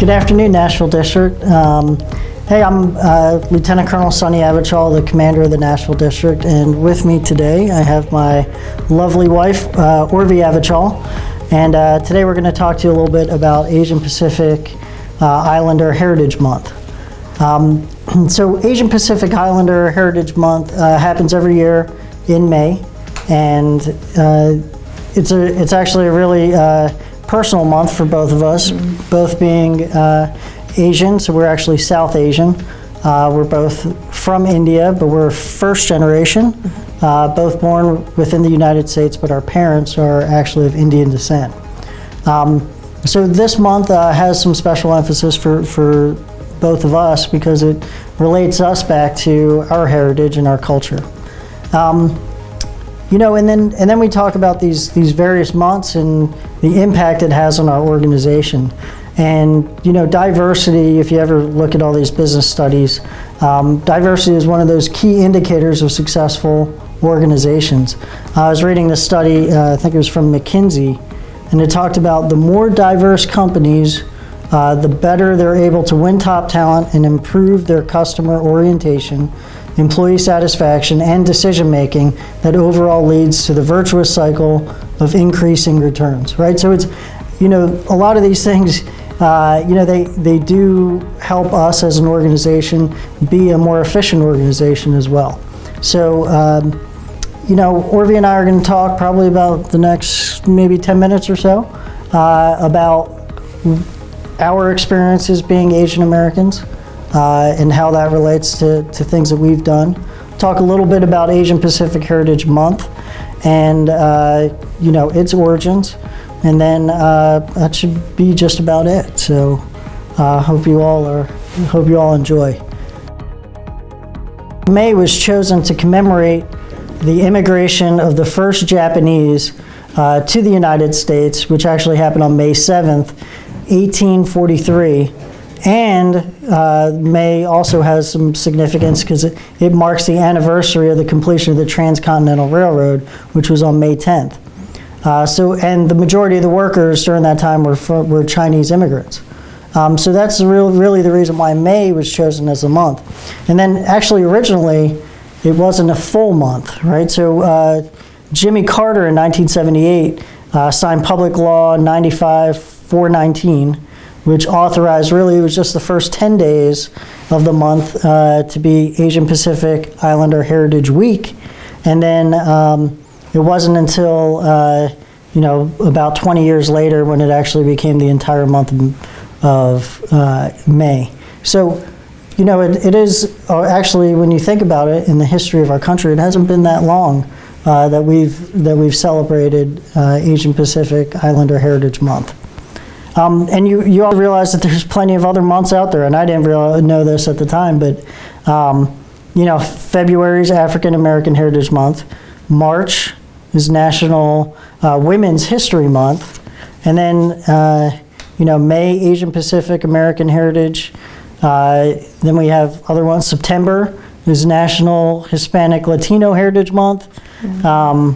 Good afternoon, Nashville District. Hey, I'm Lieutenant Colonel Sonny Avichal, the commander of the Nashville District, and with me today I have my lovely wife, Urvi Avichal, and today we're going to talk to you a little bit about Asian Pacific Islander Heritage Month. So Asian Pacific Islander Heritage Month happens every year in May, and it's actually a really personal month for both of us, both being Asian, so we're actually South Asian. We're both from India, but we're first generation, both born within the United States, but our parents are actually of Indian descent. So this month has some special emphasis for both of us because it relates us back to our heritage and our culture. You know, and then we talk about these various months and the impact it has on our organization. And you know, diversity, if you ever look at all these business studies, diversity is one of those key indicators of successful organizations. I was reading this study, I think it was from McKinsey, and it talked about the more diverse companies, the better they're able to win top talent and improve their customer orientation, employee satisfaction, and decision making that overall leads to the virtuous cycle of increasing returns, right? So it's, you know, a lot of these things, you know, they do help us as an organization be a more efficient organization as well. So, you know, Urvi and I are going to talk probably about the next maybe 10 minutes or so about our experiences being Asian Americans and how that relates to things that we've done. Talk a little bit about Asian Pacific Heritage Month and, you know, its origins. And then that should be just about it. So hope you all enjoy. May was chosen to commemorate the immigration of the first Japanese to the United States, which actually happened on May 7th, 1843. And May also has some significance because it marks the anniversary of the completion of the Transcontinental Railroad, which was on May 10th. And the majority of the workers during that time were Chinese immigrants. So that's really the reason why May was chosen as a month. And then actually originally, it wasn't a full month, right? So Jimmy Carter in 1978 signed Public Law 95-419, which authorized, really it was just the first 10 days of the month to be Asian Pacific Islander Heritage Week. And then it wasn't until, you know, about 20 years later when it actually became the entire month of May. So, you know, it is actually, when you think about it, in the history of our country, it hasn't been that long that we've celebrated Asian Pacific Islander Heritage Month. And you all realize that there's plenty of other months out there, and I didn't really know this at the time, but you know, February is African American Heritage Month. March is National Women's History Month, and then you know, May, Asian Pacific American Heritage. Then we have other ones. September is National Hispanic Latino Heritage Month. So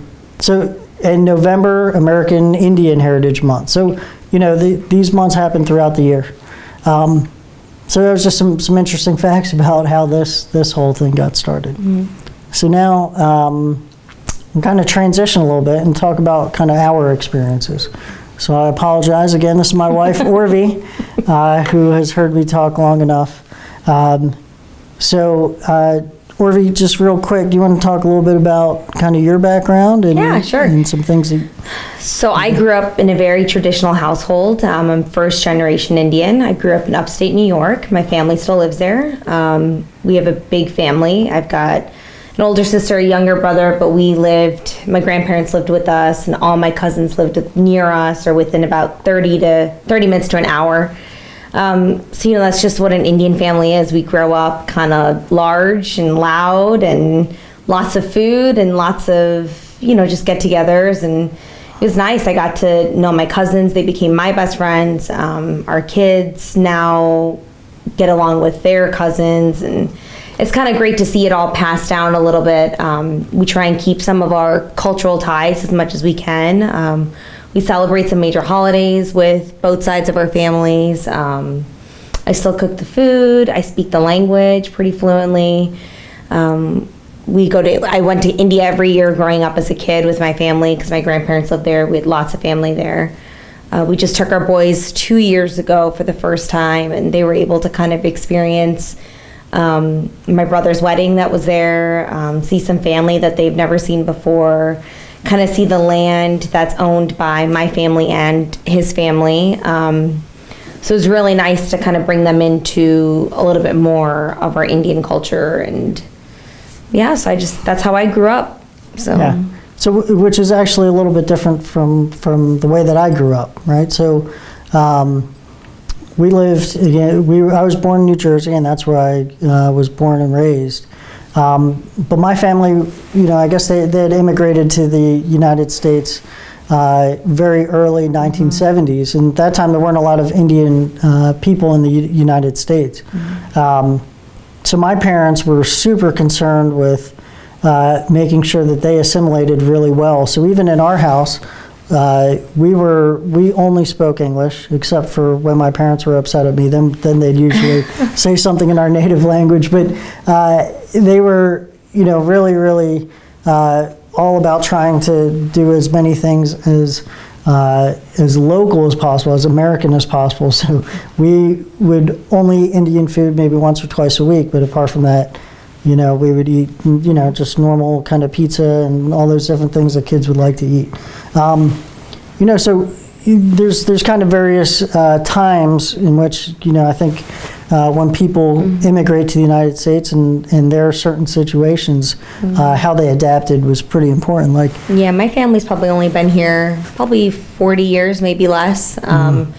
in November, American Indian Heritage Month. So you know, these months happen throughout the year. So there was just some interesting facts about how this whole thing got started. Mm-hmm. So now I'm kind of transition a little bit and talk about kind of our experiences. So I apologize again. This is my wife, Urvi, who has heard me talk long enough. Urvi, just real quick, do you want to talk a little bit about kind of your background and, yeah, sure. and some things that... So I grew up in a very traditional household. I'm first generation Indian. I grew up in upstate New York. My family still lives there. We have a big family. I've got an older sister, a younger brother, but my grandparents lived with us, and all my cousins lived near us or within about 30 minutes to an hour. So, you know, that's just what an Indian family is. We grow up kind of large and loud and lots of food and lots of, you know, just get-togethers. And it was nice. I got to know my cousins. They became my best friends. Our kids now get along with their cousins. And it's kind of great to see it all passed down a little bit. We try and keep some of our cultural ties as much as we can. We celebrate some major holidays with both sides of our families. I still cook the food. I speak the language pretty fluently. I went to India every year growing up as a kid with my family because my grandparents lived there. We had lots of family there. We just took our boys 2 years ago for the first time, and they were able to kind of experience my brother's wedding that was there, see some family that they've never seen before, kind of see the land that's owned by my family and his family. So it was really nice to kind of bring them into a little bit more of our Indian culture. And yeah, so that's how I grew up. So. Yeah. So, which is actually a little bit different from the way that I grew up, right? So, we lived, I was born in New Jersey, and that's where I was born and raised. But my family, I guess they had immigrated to the United States very early 1970s, and at that time there weren't a lot of Indian people in the United States. So my parents were super concerned with making sure that they assimilated really well. So even in our house, we only spoke English, except for when my parents were upset at me. Then they'd usually say something in our native language. But they were, really, really all about trying to do as many things as local as possible, as American as possible. So we would only eat Indian food maybe once or twice a week. But apart from that, we would eat, just normal kind of pizza and all those different things that kids would like to eat. So there's kind of various times in which, I think when people immigrate to the United States and there are certain situations, how they adapted was pretty important. Yeah, my family's probably only been here probably 40 years, maybe less. And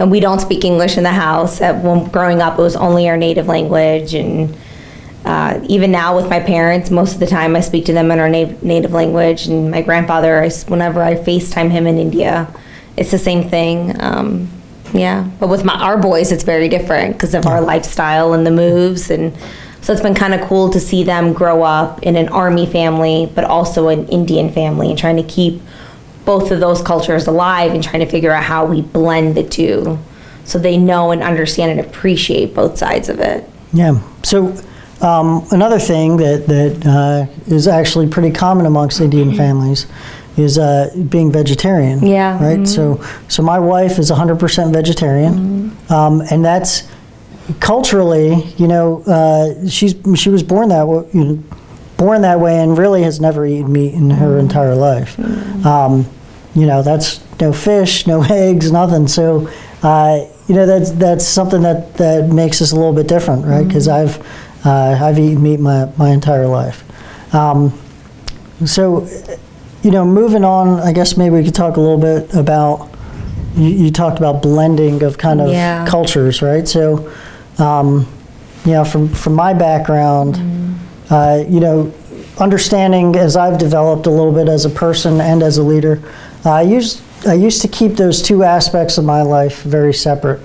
we don't speak English in the house. When growing up, it was only our native language. And even now with my parents, most of the time I speak to them in our native language. And my grandfather, whenever I FaceTime him in India, it's the same thing. But with our boys, it's very different because of our lifestyle and the moves. And so it's been kind of cool to see them grow up in an army family, but also an Indian family, and trying to keep both of those cultures alive and trying to figure out how we blend the two so they know and understand and appreciate both sides of it. Yeah. So another thing that is actually pretty common amongst Indian families is being vegetarian. Yeah. Right. Mm-hmm. So my wife is 100% vegetarian, and that's culturally, she was born that way, and really has never eaten meat in her entire life. That's no fish, no eggs, nothing. So that's something that makes us a little bit different, right? Because I've eaten meat my entire life. Moving on, I guess maybe we could talk a little bit about, you talked about blending of kind of cultures, right? So, from my background, understanding as I've developed a little bit as a person and as a leader, I used to keep those two aspects of my life very separate,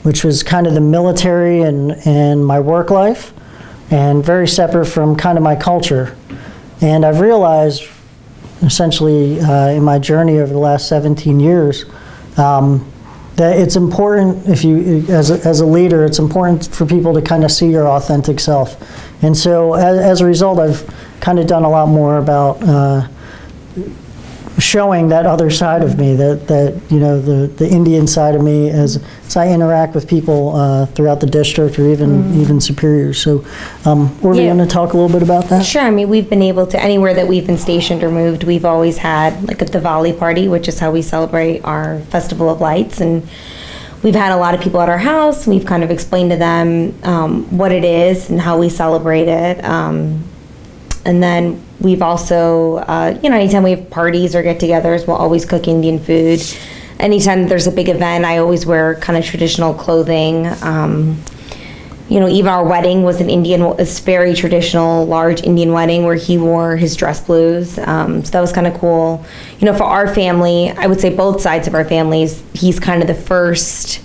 which was kind of the military and my work life, and very separate from kind of my culture. And I've realized, essentially, in my journey over the last 17 years, that it's important, if you, as a leader, it's important for people to kind of see your authentic self. And so, as a result, I've kind of done a lot more about showing that other side of me, that the Indian side of me, as I interact with people throughout the district or even superiors. So, Urvi, you want to talk a little bit about that? Sure. I mean, we've been able to, anywhere that we've been stationed or moved, we've always had like a Diwali party, which is how we celebrate our Festival of Lights. And we've had a lot of people at our house. We've kind of explained to them what it is and how we celebrate it. And then we've also, anytime we have parties or get-togethers, we'll always cook Indian food. Anytime there's a big event, I always wear kind of traditional clothing. Even our wedding was it's very traditional, large Indian wedding where he wore his dress blues. So that was kind of cool. For our family, I would say both sides of our families, he's kind of the first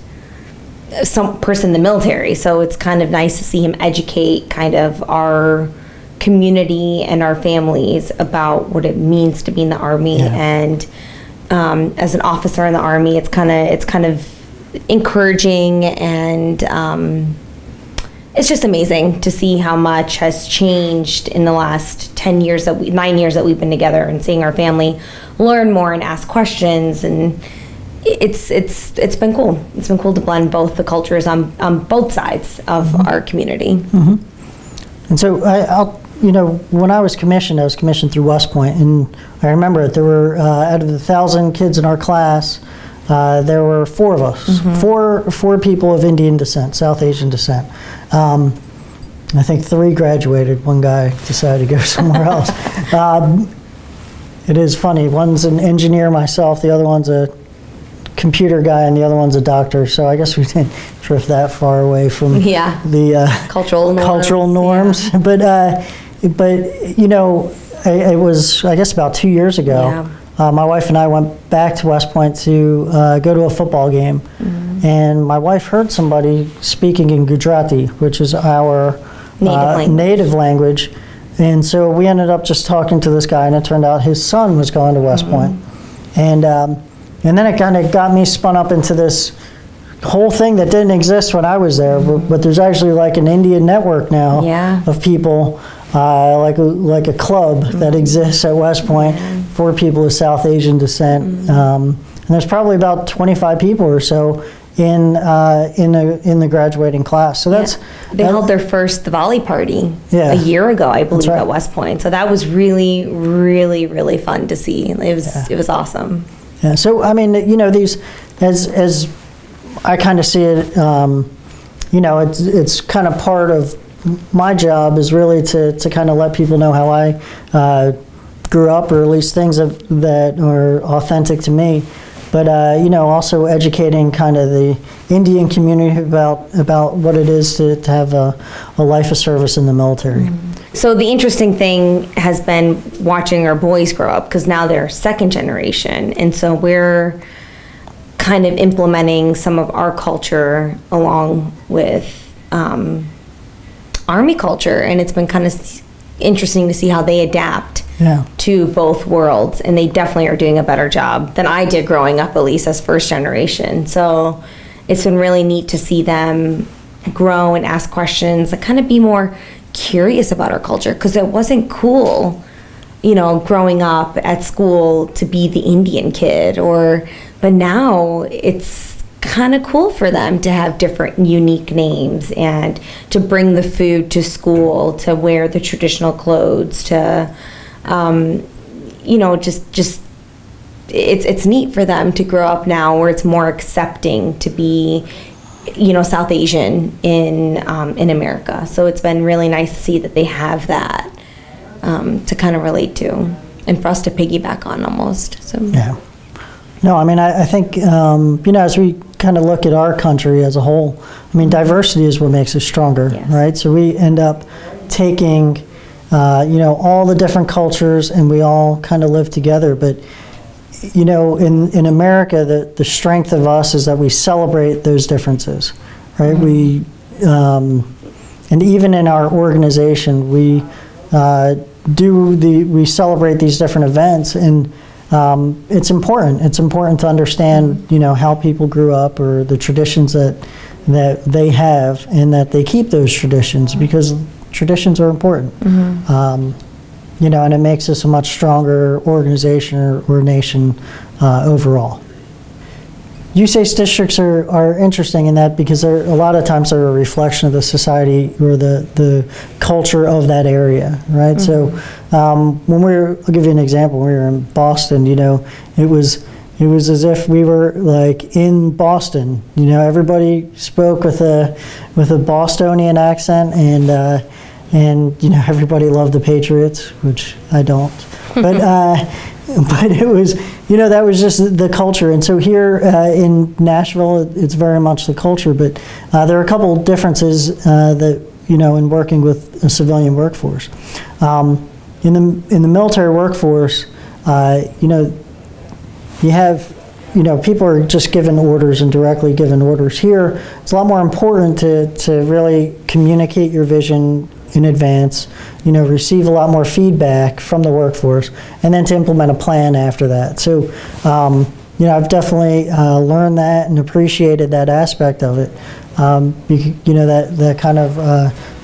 person in the military. So it's kind of nice to see him educate kind of our community and our families about what it means to be in the Army. And as an officer in the Army, it's kind of encouraging, and it's just amazing to see how much has changed in the last 9 years that we've been together, and seeing our family learn more and ask questions. And it's been cool. It's been cool to blend both the cultures on both sides of our community. And so when I was commissioned through West Point, and I remember it. There were out of the 1,000 kids in our class, there were 4 of us, four people of Indian descent, South Asian descent. I think 3 graduated. One guy decided to go somewhere else. It is funny. One's an engineer, myself. The other one's a computer guy, and the other one's a doctor. So I guess we didn't drift that far away from the cultural norms. Yeah. But it was, I guess, about 2 years ago. My wife and I went back to West Point to go to a football game, and my wife heard somebody speaking in Gujarati, which is our native language. And so we ended up just talking to this guy, and it turned out his son was going to West Point. And then it kind of got me spun up into this whole thing that didn't exist when I was there, but there's actually like an Indian network now of people, like a club that exists at West Point for people of South Asian descent. And there's probably about 25 people or so in the graduating class. So they held their first Diwali party a year ago, I believe, at West Point. So that was really, really, really fun to see. It was awesome. Yeah. So I mean, these as I kind of see it, it's kind of part of my job is really to kind of let people know how I grew up, or at least things that are authentic to me. But also educating kind of the Indian community about what it is to have a life of service in the military. So the interesting thing has been watching our boys grow up, because now they're second generation, and so we're kind of implementing some of our culture along with Army culture, and it's been kind of interesting to see how they adapt to both worlds, and they definitely are doing a better job than I did growing up, at least as first generation. So it's been really neat to see them grow and ask questions and kind of be more curious about our culture, because it wasn't cool, growing up at school to be the Indian kid, but now it's kind of cool for them to have different unique names, and to bring the food to school, to wear the traditional clothes, to just it's neat for them to grow up now where it's more accepting to be South Asian in America. So it's been really nice to see that they have that to kind of relate to, and for us to piggyback on almost. So No, I mean, I think, as we kind of look at our country as a whole, I mean, diversity is what makes us stronger, right? So we end up taking, all the different cultures, and we all kind of live together. But, in America, the strength of us is that we celebrate those differences, right? We, and even in our organization, we we celebrate these different events, and it's important. It's important to understand, how people grew up, or the traditions that they have, and that they keep those traditions, because traditions are important. And it makes us a much stronger organization or nation overall. USACE districts are interesting in that, because they're a lot of times they're a reflection of the society or the culture of that area, right? So when I'll give you an example. When we were in Boston, it was as if we were like in Boston. Everybody spoke with a Bostonian accent, and everybody loved the Patriots, which I don't, but it was, that was just the culture. And so here in Nashville, it's very much the culture, but there are a couple differences that, in working with a civilian workforce. In the military workforce, you have, people are just given orders and directly given orders. Here, it's a lot more important to really communicate your vision in advance, receive a lot more feedback from the workforce, and then to implement a plan after that. So, I've definitely learned that and appreciated that aspect of it. That kind of,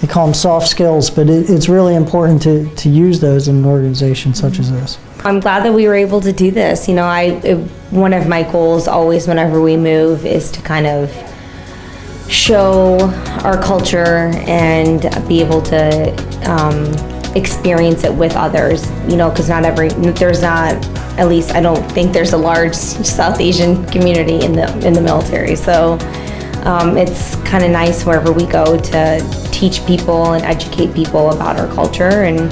they call them soft skills, but it's really important to use those in an organization such as this. I'm glad that we were able to do this. One of my goals always whenever we move is to kind of show our culture and be able to experience it with others, because at least I don't think there's a large South Asian community in the military. So it's kind of nice wherever we go to teach people and educate people about our culture and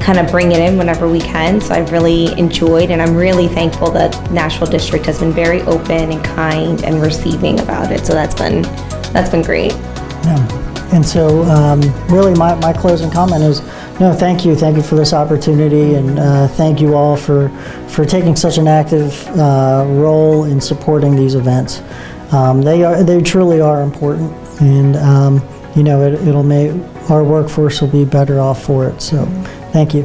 kind of bring it in whenever we can. So I've really enjoyed, and I'm really thankful that Nashville District has been very open and kind and receiving about it. So that's been great. Yeah. And so really my closing comment is, no, thank you for this opportunity, and thank you all for taking such an active role in supporting these events. They truly are important, and it'll make our workforce will be better off for it. So thank you.